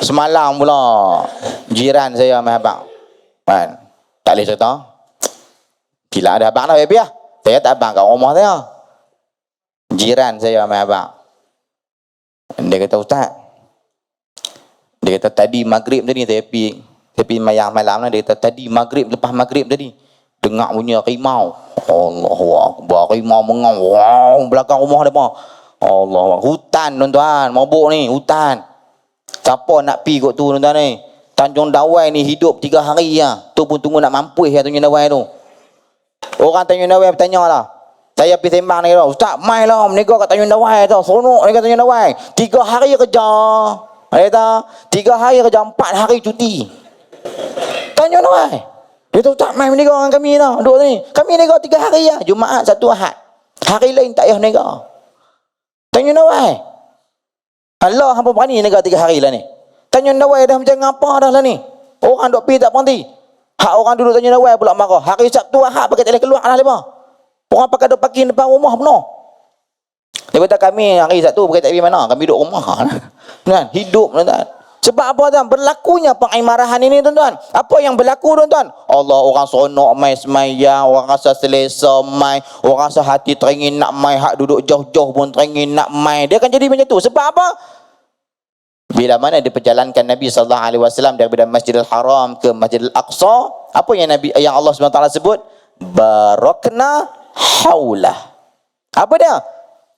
Semalam pula jiran saya sama abang. Kan? Tak boleh cerita. Gila ada abang dah babi lah. Saya tak abang kat rumah saya. Jiran saya sama abang. Dia kata ustaz. Dia kata tadi maghrib tadi saya pergi mayang malam lah. Dia kata tadi maghrib, lepas maghrib tadi dengar bunyi harimau. Allahu akbar, harimau mengau. Wow, belakang rumah dia apa? Allah, hutan tuan-tuan, mabuk ni, hutan. Siapa nak pergi kot tu tuan-tuan ni? Tanjung Dawai ni hidup 3 hari lah. Tu pun tunggu nak mampus ya Tanjung Dawai tu. Orang Tanjung Dawai bertanya lah. Saya pergi sembang ni, ustaz, mai lah menegak kat Tanjung Dawai tu. Seronok ni kat Tanjung Dawai. 3 hari kerja. Dia kata, 3 hari kerja, 4 hari cuti. Tanya Nawai. Dia tu tak main menegak dengan kami tau. Duduk ni. Kami negak 3 hari lah. Jumaat, 1 Ahad. Hari lain tak payah negak. Tanya Nawai. Allah hampa berani negak 3 hari lah ni. Tanya Nawai dah macam apa dah lah ni. Orang duk pergi tak berhenti. Hak orang duduk tanya nawai pula marah. Hari Sabtu hak pakai tak boleh keluar lah lepas. Orang pakai duk parking depan rumah penuh. Dia kata kami hari Sabtu pakai tak pergi mana? Kami duduk rumah. Kan? Hidup tuan-tuan. Sebab apa tuan? Berlakunya pengimarahan ini tuan-tuan. Apa yang berlaku tuan-tuan? Allah orang seronok mai semayang, orang rasa selesa mai, orang rasa hati teringin nak mai, hak duduk jauh-jauh pun teringin nak mai. Dia akan jadi macam tu. Sebab apa? Bila mana diperjalankan Nabi SAW daripada Masjidil Haram ke Masjidil Aqsa, apa yang Allah SWT sebut? Barakna haulah. Apa dia?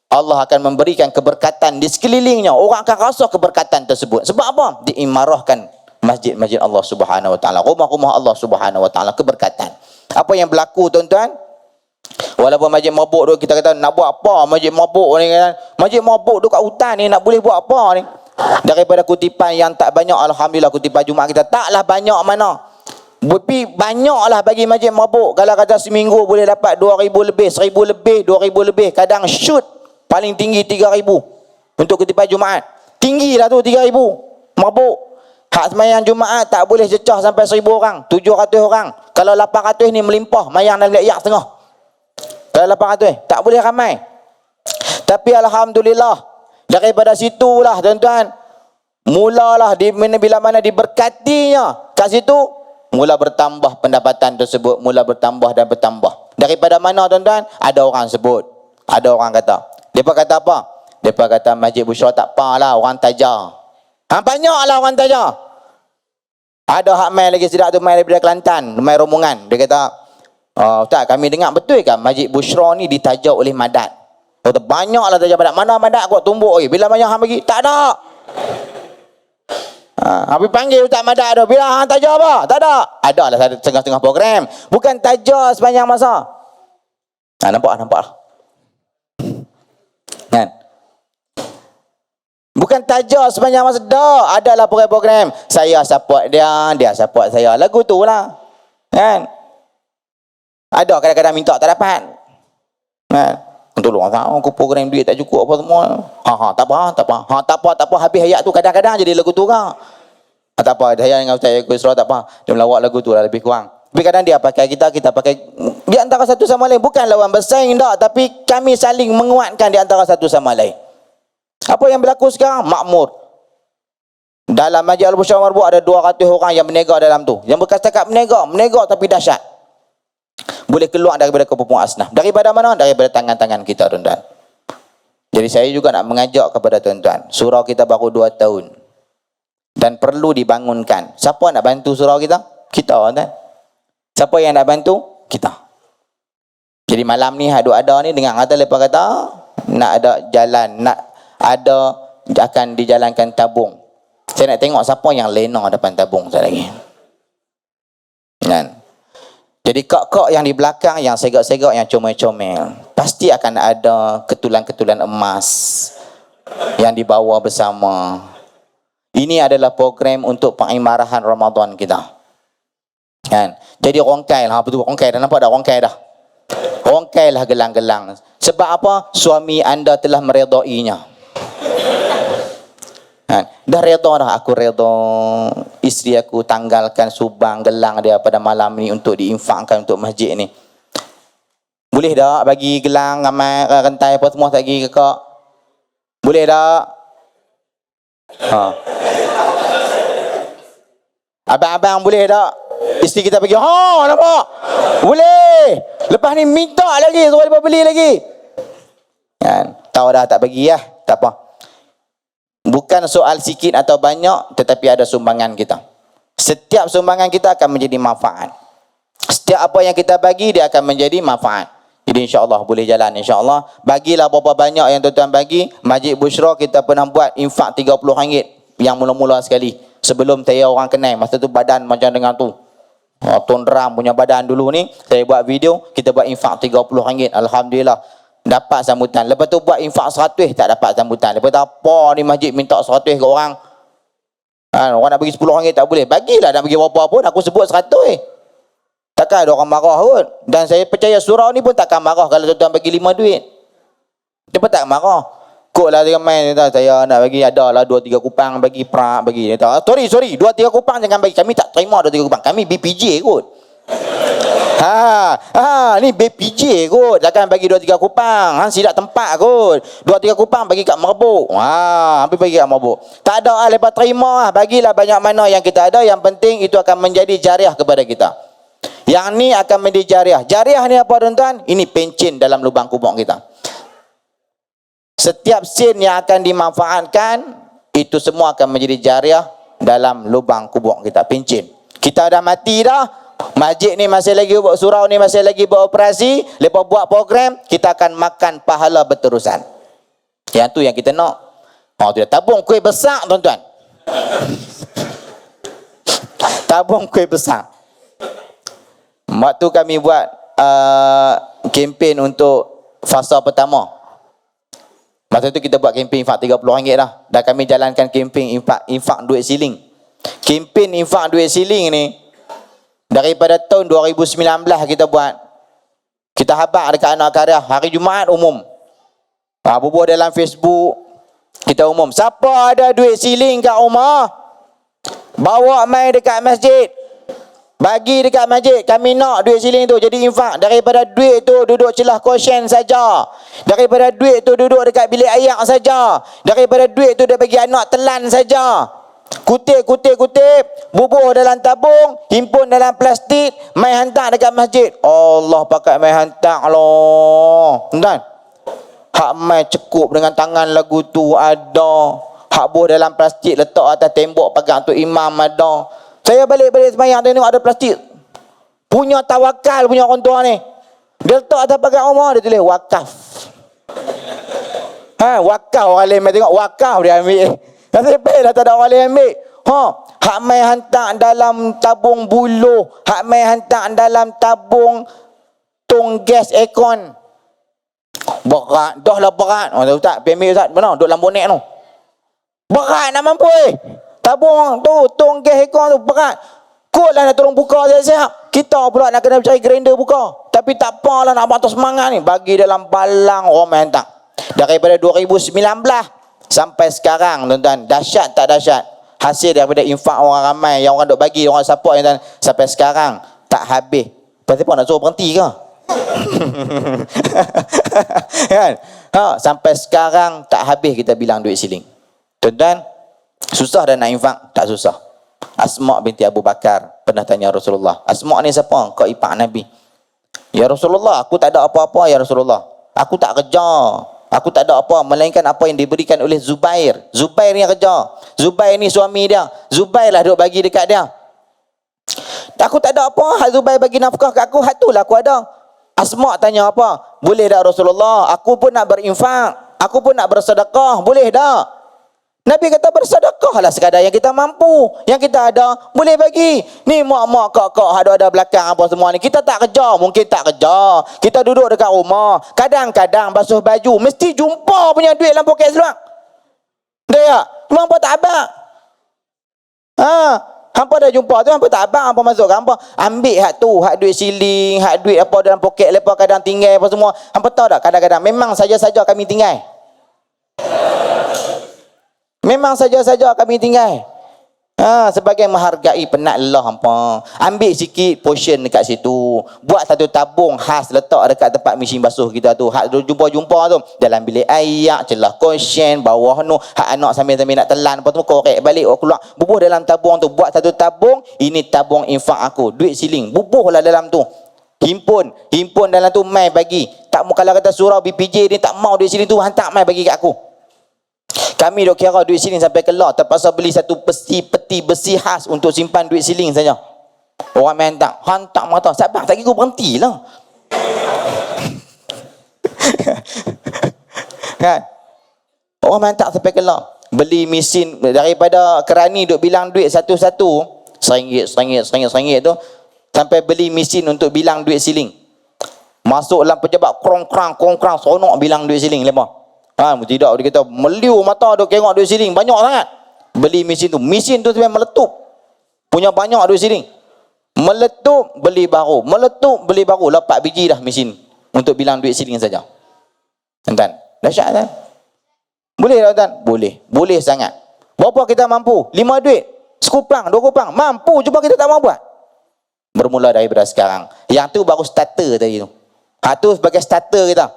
Allah akan memberikan keberkatan di sekelilingnya. Orang akan rasa keberkatan tersebut. Sebab apa? Diimarahkan masjid-masjid Allah Subhanahu Wa Taala, rumah-rumah Allah Subhanahu Wa Taala, keberkatan. Apa yang berlaku tuan-tuan? Walaupun masjid mabuk tu kita kata nak buat apa masjid mabuk ni kan? Masjid mabuk tu kat hutan ni nak boleh buat apa ni? Daripada kutipan yang tak banyak, alhamdulillah kutipan Jumaat kita taklah banyak mana. Tapi banyaklah bagi masjid mabuk. Kalau kata seminggu boleh dapat 2,000 lebih, 1,000 lebih, 2,000 lebih. Kadang shoot paling tinggi 3,000 untuk kutipan Jumaat. Tinggilah tu 3,000 mabuk. Hak semayang Jumaat tak boleh cecah sampai 1,000 orang, 700 orang. Kalau 800 ni melimpah, mayang dalam yak setengah. Kalau 800 tak boleh ramai. Tapi alhamdulillah daripada situlah tuan-tuan, mulalah bila mana diberkatinya kat situ, mula bertambah pendapatan tersebut, mula bertambah dan bertambah. Daripada mana tuan-tuan? Ada orang sebut, ada orang kata. Depa kata apa? Depa kata Masjid Bushra tak apalah, orang taja. Banyaklah orang taja. Ada hak mai lagi sedap tu, mai daripada Kelantan, mai rombongan. Dia kata, Ustaz, kami dengar betul kan Masjid Bushra ni ditaja oleh Madat. Kata banyaklah taja Madat. Mana Madat kuat tumbuk bila banyak hang bagi? Tak ada. Habis panggil Ustaz Madat tu. Bila hang taja apa? Tak ada. Adalah setengah-setengah program. Bukan taja sepanjang masa. Nampak lah. Kan? Bukan taja sepanjang masa. Dah. Adalah program-program. Saya support dia, dia support saya. Lagu tu lah. Kan? Ada kadang-kadang minta tak dapat. Kan? Tolong aku program duit tak cukup apa semua. Tak apa. Habis ayat tu kadang-kadang jadi lagu tu kan. Tak apa, saya dengan Ustaz Yaakob tak apa. Dia melawak lagu tu lah lebih kurang. Tapi kadang dia pakai kita pakai di antara satu sama lain. Bukan lawan bersaing tak, tapi kami saling menguatkan di antara satu sama lain. Apa yang berlaku sekarang? Makmur. Dalam Masjid Al-Bushra Marbu ada 200 orang yang berniaga dalam tu. Yang bekas cakap berniaga tapi dahsyat. Boleh keluar daripada kepupung asnaf. Daripada mana? Daripada tangan-tangan kita tuan-tuan. Jadi saya juga nak mengajak kepada tuan-tuan. Surau kita baru 2 tahun. Dan perlu dibangunkan. Siapa nak bantu surau kita? Kita tuan-tuan. Siapa yang nak bantu? Kita. Jadi malam ni ada ni dengan kata lepas kata nak ada jalan, nak ada akan dijalankan tabung. Saya nak tengok siapa yang lena depan tabung sekali lagi. Kan? Jadi kak-kak yang di belakang, yang segak-segak, yang comel-comel, pasti akan ada ketulan-ketulan emas yang dibawa bersama. Ini adalah program untuk pengimarahan Ramadan kita. Kan? Jadi rongkai lah, betul rongkai dah, nampak dah rongkai dah. Rongkai lah gelang-gelang. Sebab apa? Suami anda telah meredainya. Dah reda dah, aku reda isteri aku tanggalkan subang gelang dia pada malam ni untuk diinfakkan untuk masjid ni. Boleh tak bagi gelang ramai rentai apa semua tak bagi kakak? Boleh tak? Abang-abang boleh tak? Isteri kita pergi, nampak? Boleh. Lepas ni minta lagi, suruh dia beli lagi. Kan? Tahu dah tak bagi ya, tak apa. Bukan soal sikit atau banyak, tetapi ada sumbangan kita. Setiap sumbangan kita akan menjadi manfaat. Setiap apa yang kita bagi, dia akan menjadi manfaat. Jadi insyaAllah boleh jalan, insyaAllah. Bagilah berapa banyak yang tuan-tuan bagi. Masjid Bushra kita pernah buat infak RM30 yang mula-mula sekali. Sebelum saya orang kenal, masa tu badan macam dengan tu. Tuan Ram punya badan dulu ni, saya buat video, kita buat infak RM30. Alhamdulillah. Dapat sambutan. Lepas tu buat infak 100 tak dapat sambutan. Lepas tu apa ni masjid minta 100 ke orang. Orang nak bagi RM10 tak boleh. Bagilah nak bagi berapa pun, aku sebut 100. Takkan ada orang marah kot. Dan saya percaya surau ni pun takkan marah kalau tuan-tuan bagi 5 duit. Dia pun tak marah. Kok lah dia main, saya nak bagi ada lah 2-3 kupang bagi perak bagi. Dia tahu, sorry 2-3 kupang jangan bagi. Kami tak terima 2-3 kupang. Kami BPJ kot. Ni BPJ kot. Takkan bagi 2-3 kupang. Sidak tempat kot. 2-3 kupang bagi kat merebuk. Habis bagi kat merebuk. Tak ada lepas terima lah. Bagilah banyak mana yang kita ada. Yang penting itu akan menjadi jariah kepada kita. Yang ni akan menjadi jariah. Jariah ni apa tuan-tuan? Ini pencen dalam lubang kubur kita. Setiap sen yang akan dimanfaatkan, itu semua akan menjadi jariah dalam lubang kubur kita. Pencen. Kita dah mati dah. Masjid ni masih lagi buat surau ni masih lagi beroperasi. Lepas buat program, kita akan makan pahala berterusan. Yang tu yang kita nak. Tu dah tabung kuih besar tuan-tuan. Tabung kuih besar. Waktu kami buat kempen untuk fasa pertama. Masa tu kita buat kempen infak RM30 dah. Dah kami jalankan kempen infak duit siling. Kempen infak duit siling ni daripada tahun 2019 kita buat. Kita habaq dekat anak karya hari Jumaat umum. Bubuh dalam Facebook kita umum. Siapa ada duit siling kat rumah, bawa mai dekat masjid. Bagi dekat masjid, kami nak duit siling tu jadi infak. Daripada duit tu duduk celah kosyen saja. Daripada duit tu duduk dekat bilik ayak saja. Daripada duit tu dia bagi anak telan saja. Kutip, bubuh dalam tabung, himpun dalam plastik, mai hantar dekat masjid. Allah pakai mai hantar Allah. Tuan, hak mai cekup dengan tangan lagu tu ada. Hak buh dalam plastik letak atas tembok pagar untuk imam ada. Saya balik-balik sembahyang tengok ada plastik. Punya tawakal punya orang tua ni. Dia letak atas pagar rumah, dia tulis wakaf. Wakaf orang lain tengok wakaf dia ambil. Nasib dah tak ada orang lain ambil. Hak mai hantar dalam tabung buluh, hak mai hantar dalam tabung tong gas aircon. Berat, dah lah berat. Ustaz, pergi Ustaz, mana? Duduk dalam bonek tu. Berat nak mampu tabung tu, tong gas aircon tu berat. Kot lah nak tolong buka siap-siap. Kita pula nak kena cari grinder buka. Tapi tak apalah nak buat semangat ni. Bagi dalam balang orang hantar. Daripada 2019 sampai sekarang tuan-tuan. Dahsyat tak dahsyat? Hasil daripada infak orang ramai. Yang orang duk bagi, orang support tuan-tuan. Sampai sekarang tak habis. Pasal apa nak suruh berhenti ke? Kan? Sampai sekarang tak habis kita bilang duit siling. Tuan-tuan, susah dah nak infak? Tak susah. Asma' binti Abu Bakar pernah tanya Rasulullah. Asma' ni siapa? Kau ipar Nabi. Ya Rasulullah, aku tak ada apa-apa ya Rasulullah. Aku tak kerja. Aku tak ada apa melainkan apa yang diberikan oleh Zubair. Zubair yang kerja. Zubair ni suami dia. Zubair lah duk bagi dekat dia. Aku tak ada apa. Hak Zubair bagi nafkah kat aku. Hak tu lah aku ada. Asma' tanya apa? Boleh tak Rasulullah? Aku pun nak berinfak. Aku pun nak bersedekah. Boleh tak? Nabi kata bersedekah lah sekadar yang kita mampu. Yang kita ada, boleh bagi. Ni mak-mak, kak-kak, ada belakang apa semua ni. Kita tak kerja, mungkin tak kerja. Kita duduk dekat rumah. Kadang-kadang basuh baju, mesti jumpa punya duit dalam poket seluar. Dia, hampa tak abang. Hampa dah jumpa tu, hampa tak abang, hampa masuk ke hampa. Ambil hak tu, hak duit siling, hak duit apa dalam poket, lepas kadang tinggal apa semua. Hampa tahu tak, kadang-kadang memang saja-saja kami tinggal. Memang saja-saja kami tinggal. Sebagai menghargai penat lelah hampa. Ambil sikit portion dekat situ. Buat satu tabung khas letak dekat tempat mesin basuh kita tu. Hak jumpa-jumpa tu. Dalam bilik ayak, celah kosyen, bawah tu. Hak anak sambil-sambil nak telan apa tu, korek balik keluar. Bubuh dalam tabung tu. Buat satu tabung. Ini tabung infak aku. Duit siling. Bubuhlah dalam tu. Himpun dalam tu, mai bagi. Tak mau kalau kata surau BPJ ni tak mau duit siling tu, hantar mai bagi kat aku. Kami dok kira duit siling sampai keluar, terpaksa beli satu peti besi khas untuk simpan duit siling saja. Orang main hantar mata, sabar tak kira berhentilah. Kan? Orang main sampai keluar. Beli mesin daripada kerani duk bilang duit satu-satu, RM1 tu, sampai beli mesin untuk bilang duit siling. Masuk dalam pejabat krong-krang, seronok bilang duit siling lepas. Tidak, dia kata meliu mata duk tengok duit siling banyak sangat. Beli mesin tu sampai meletup. Punya banyak duit siling. Meletup, beli baru. Meletup, beli baru. 4 biji dah mesin untuk bilang duit siling saja. Tuan-tuan, dahsyat kan? Boleh tak tuan? Boleh. Boleh sangat. Berapa kita mampu? 5 duit. Sekupang, 2 kupang. Mampu, cuma kita tak mau buat. Bermula daripada sekarang. Yang tu baru starter tadi tu. Tu sebagai starter kita.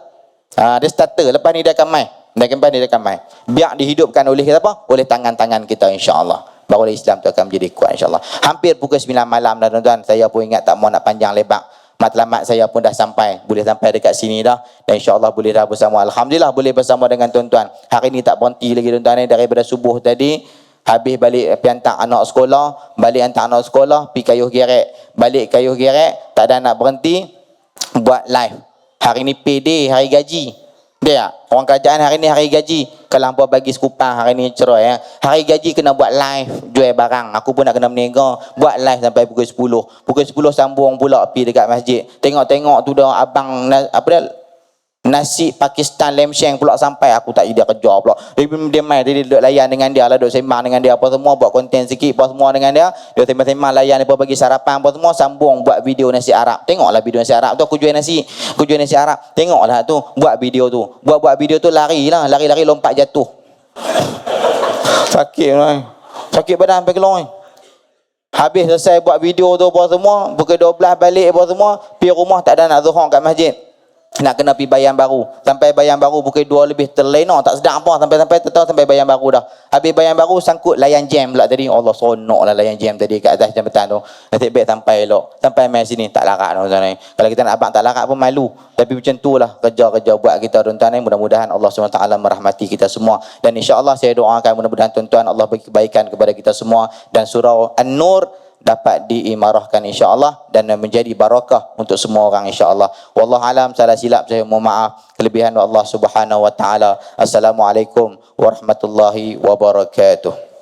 Dia starter. Lepas ni dia akan main. Dia akan main. Biar dihidupkan oleh kita apa? Oleh tangan-tangan kita, insya-Allah. Barulah Islam tu akan menjadi kuat, insya-Allah. Hampir pukul 9 malam dah tuan-tuan. Saya pun ingat tak mau nak panjang lebar. Matlamat saya pun dah sampai. Boleh sampai dekat sini dah. Dan insya-Allah boleh dah bersama. Alhamdulillah boleh bersama dengan tuan-tuan. Hari ni tak berhenti lagi tuan-tuan. Daripada subuh tadi. Habis balik pergi hantar anak sekolah. Balik hantar anak sekolah. Pergi Kayuh Gerek. Balik Kayuh Gerek. Tak ada nak berhenti. Buat live. Hari ni payday, hari gaji. Dia orang kerajaan hari ni hari gaji. Kalau hampa bagi sekupang hari ni cerai ya. Hari gaji kena buat live jual barang. Aku pun nak kena berniaga. Buat live sampai pukul 10. Pukul 10 sambung pula pergi dekat masjid. Tengok-tengok tu dah abang apa dia nasi Pakistan lem sheng pula sampai. Aku tak dia kejar pula. Dia main dia duduk layan dengan dia lah, duduk sembang dengan dia apa semua, buat konten sikit apa semua dengan dia. Dia sembang-sembang layan dia bagi sarapan apa semua, sambung buat video nasi Arab. Tengoklah video nasi Arab tu, aku jual nasi Arab. Tengoklah tu, buat video tu. Buat video tu lari lompat jatuh. Sakit lah. Sakit badan sampai keluar. Habis selesai buat video tu apa semua, pukul 12 balik apa semua, pergi rumah tak ada nak zuhur kat masjid. Nak kena pergi Bayan Baru. Sampai Bayan Baru pukul 2 lebih terlena, tak sedap apa sampai Bayan Baru dah. Habis Bayan Baru sangkut layan jam pula tadi. Allah sonoklah layan jam tadi kat atas jambatan tu. Nasib baik sampai elok. Sampai mai sini tak larat tuan-tuan. Kalau kita nak abang tak larat pun malu. Tapi macam itulah kerja-kerja buat kita tuan-tuan. Mudah-mudahan Allah SWT merahmati kita semua. Dan insya-Allah saya doakan mudah-mudahan tuan-tuan Allah bagi kebaikan kepada kita semua dan surau An-Nur dapat diimarahkan insya-Allah dan menjadi barakah untuk semua orang insya-Allah. Wallahu alam, salah silap saya mohon maaf. Kelebihan Allah Subhanahu wa taala. Assalamualaikum warahmatullahi wabarakatuh.